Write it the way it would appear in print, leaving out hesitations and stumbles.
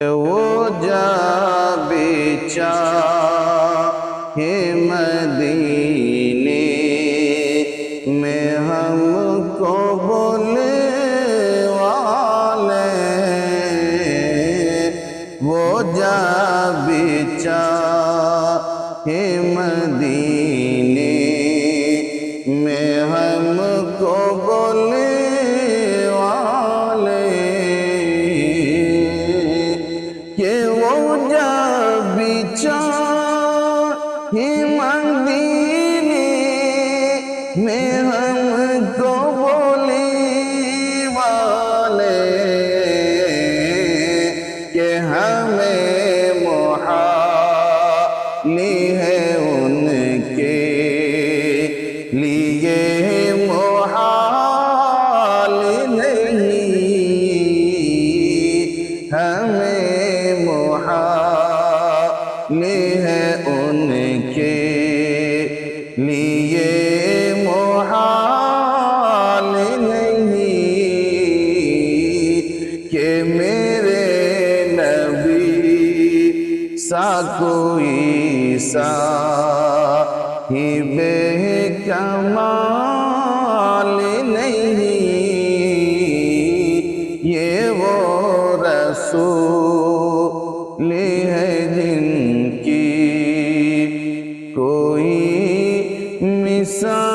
وہ جا بیچارے مدینے میں ہم کو بولے والے، وہ جا بیچارے مدینے میں ہم کو بولے کہ وہ جا بیچارے مدینے میں ہم کو بولے والے، کہ ہمیں محال ہے ان کے لیے محال نہیں، ہمیں محال ہے ان کے لیے محال نہیں، کہ میرے نبی سا کوئی صاحب کمال نہیں، یہ وہ رسول ہے جن کی کوئی مثال